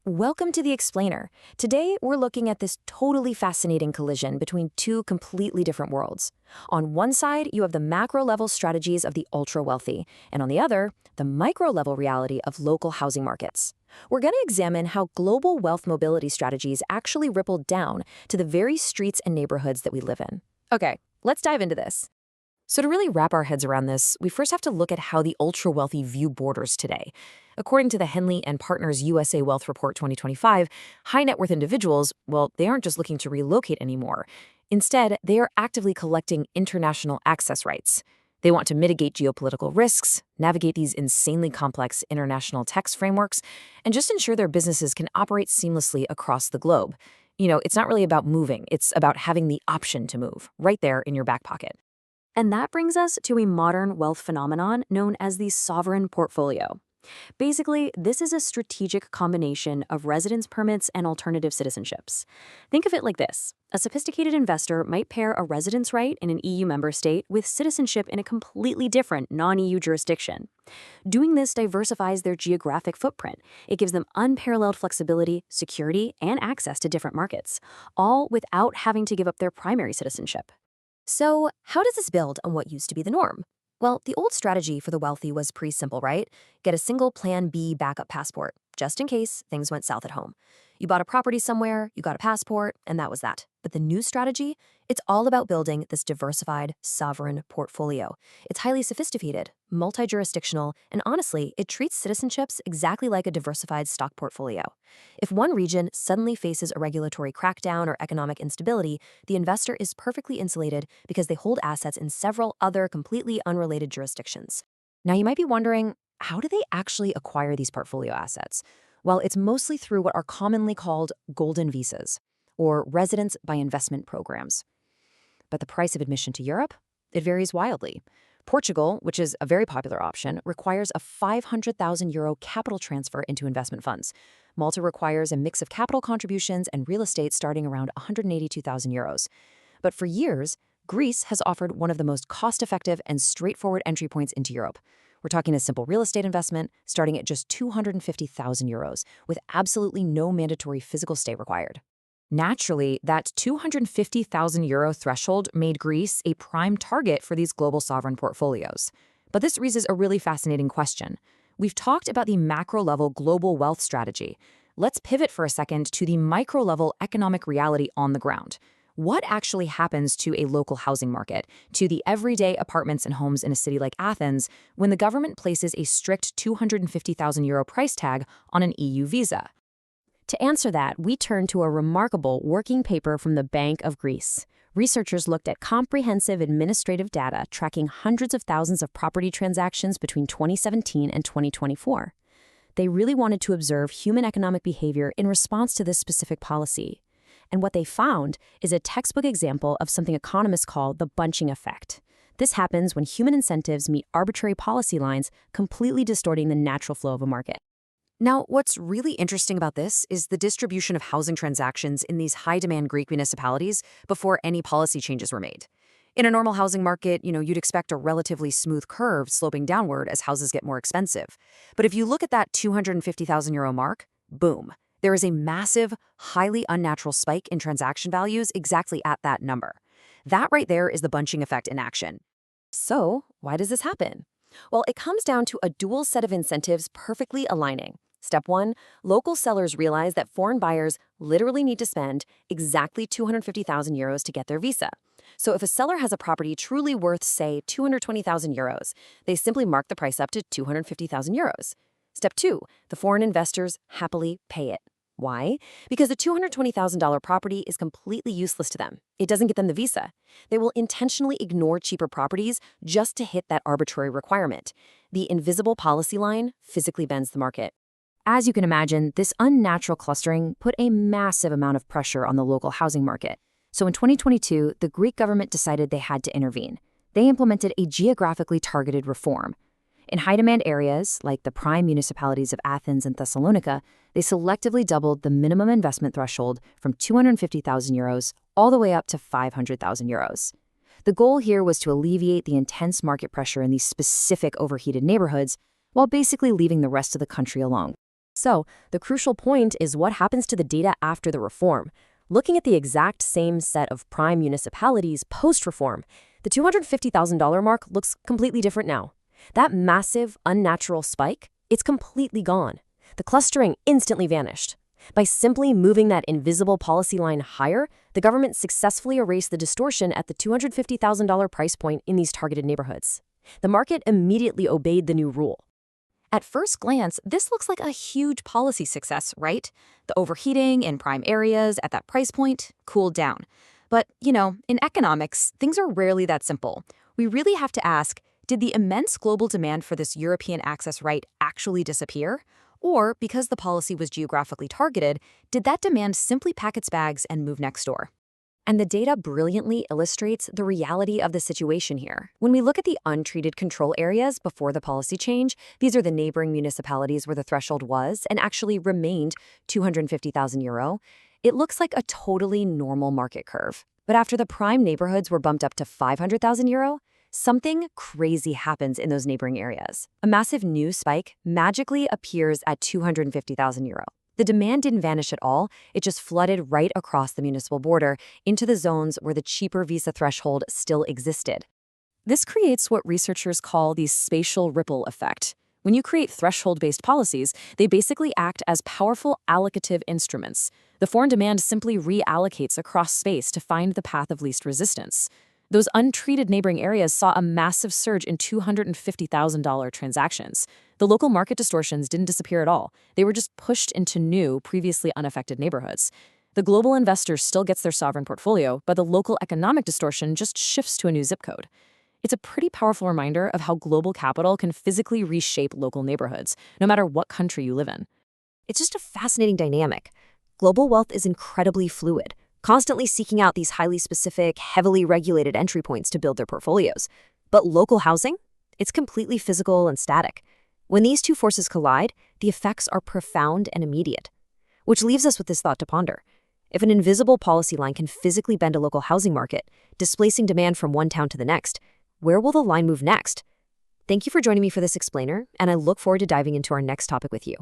Welcome to The Explainer. Today, we're looking at this totally fascinating collision between two completely different worlds. On one side, you have the macro-level strategies of the ultra-wealthy, and on the other, the micro-level reality of local housing markets. We're going to examine how global wealth mobility strategies actually rippled down to the very streets and neighborhoods that we live in. Okay, let's dive into this. So to really wrap our heads around this, we first have to look at how the ultra-wealthy view borders today. According to the Henley and Partners USA Wealth Report 2025, high net worth individuals, well, they aren't just looking to relocate anymore. Instead, they are actively collecting international access rights. They want to mitigate geopolitical risks, navigate these insanely complex international tax frameworks, and just ensure their businesses can operate seamlessly across the globe. It's not really about moving, it's about having the option to move, right there in your back pocket. And that brings us to a modern wealth phenomenon known as the sovereign portfolio. Basically, this is a strategic combination of residence permits and alternative citizenships. Think of it like this. A sophisticated investor might pair a residence right in an EU member state with citizenship in a completely different non-EU jurisdiction. Doing this diversifies their geographic footprint. It gives them unparalleled flexibility, security, and access to different markets, all without having to give up their primary citizenship. So, how does this build on what used to be the norm? Well, the old strategy for the wealthy was pretty simple, right? Get a single Plan B backup passport, just in case things went south at home. You bought a property somewhere, you got a passport, and that was that. But the new strategy? It's all about building this diversified, sovereign portfolio. It's highly sophisticated, multi-jurisdictional, and honestly, it treats citizenships exactly like a diversified stock portfolio. If one region suddenly faces a regulatory crackdown or economic instability, the investor is perfectly insulated because they hold assets in several other completely unrelated jurisdictions. Now, you might be wondering, how do they actually acquire these portfolio assets? Well, it's mostly through what are commonly called golden visas, or residence by investment programs. But the price of admission to Europe? It varies wildly. Portugal, which is a very popular option, requires a €500,000 capital transfer into investment funds. Malta requires a mix of capital contributions and real estate starting around €182,000. But for years, Greece has offered one of the most cost-effective and straightforward entry points into Europe. We're talking a simple real estate investment starting at just €250,000, with absolutely no mandatory physical stay required. Naturally, that €250,000 threshold made Greece a prime target for these global sovereign portfolios. But this raises a really fascinating question. We've talked about the macro-level global wealth strategy. Let's pivot for a second to the micro-level economic reality on the ground. What actually happens to a local housing market, to the everyday apartments and homes in a city like Athens, when the government places a strict €250,000 price tag on an EU visa? To answer that, we turn to a remarkable working paper from the Bank of Greece. Researchers looked at comprehensive administrative data tracking hundreds of thousands of property transactions between 2017 and 2024. They really wanted to observe human economic behavior in response to this specific policy. And what they found is a textbook example of something economists call the bunching effect. This happens when human incentives meet arbitrary policy lines, completely distorting the natural flow of a market. Now, what's really interesting about this is the distribution of housing transactions in these high-demand Greek municipalities before any policy changes were made. In a normal housing market, you'd expect a relatively smooth curve sloping downward as houses get more expensive. But if you look at that €250,000 mark, boom. There is a massive, highly unnatural spike in transaction values exactly at that number. That right there is the bunching effect in action. So, why does this happen? Well, it comes down to a dual set of incentives perfectly aligning. Step 1, local sellers realize that foreign buyers literally need to spend exactly €250,000 to get their visa. So if a seller has a property truly worth, say, €220,000, they simply mark the price up to €250,000. Step 2, the foreign investors happily pay it. Why? Because the $220,000 property is completely useless to them. It doesn't get them the visa. They will intentionally ignore cheaper properties just to hit that arbitrary requirement. The invisible policy line physically bends the market. As you can imagine, this unnatural clustering put a massive amount of pressure on the local housing market. So in 2022, the Greek government decided they had to intervene. They implemented a geographically targeted reform. In high-demand areas, like the prime municipalities of Athens and Thessalonica, they selectively doubled the minimum investment threshold from €250,000 all the way up to €500,000. The goal here was to alleviate the intense market pressure in these specific overheated neighborhoods while basically leaving the rest of the country alone. So, the crucial point is what happens to the data after the reform. Looking at the exact same set of prime municipalities post-reform, the $250,000 mark looks completely different now. That massive, unnatural spike, it's completely gone. The clustering instantly vanished. By simply moving that invisible policy line higher, the government successfully erased the distortion at the $250,000 price point in these targeted neighborhoods. The market immediately obeyed the new rule. At first glance, this looks like a huge policy success, right? The overheating in prime areas at that price point cooled down. But, in economics, things are rarely that simple. We really have to ask, did the immense global demand for this European access right actually disappear? Or, because the policy was geographically targeted, did that demand simply pack its bags and move next door? And the data brilliantly illustrates the reality of the situation here. When we look at the untreated control areas before the policy change, these are the neighboring municipalities where the threshold was and actually remained €250,000. It looks like a totally normal market curve. But after the prime neighborhoods were bumped up to €500,000, something crazy happens in those neighboring areas. A massive new spike magically appears at €250,000. The demand didn't vanish at all, it just flooded right across the municipal border into the zones where the cheaper visa threshold still existed. This creates what researchers call the spatial ripple effect. When you create threshold-based policies, they basically act as powerful allocative instruments. The foreign demand simply reallocates across space to find the path of least resistance. Those untreated neighboring areas saw a massive surge in $250,000 transactions. The local market distortions didn't disappear at all. They were just pushed into new, previously unaffected neighborhoods. The global investor still gets their sovereign portfolio, but the local economic distortion just shifts to a new zip code. It's a pretty powerful reminder of how global capital can physically reshape local neighborhoods, no matter what country you live in. It's just a fascinating dynamic. Global wealth is incredibly fluid, constantly seeking out these highly specific, heavily regulated entry points to build their portfolios. But local housing? It's completely physical and static. When these two forces collide, the effects are profound and immediate. Which leaves us with this thought to ponder. If an invisible policy line can physically bend a local housing market, displacing demand from one town to the next, where will the line move next? Thank you for joining me for this explainer, and I look forward to diving into our next topic with you.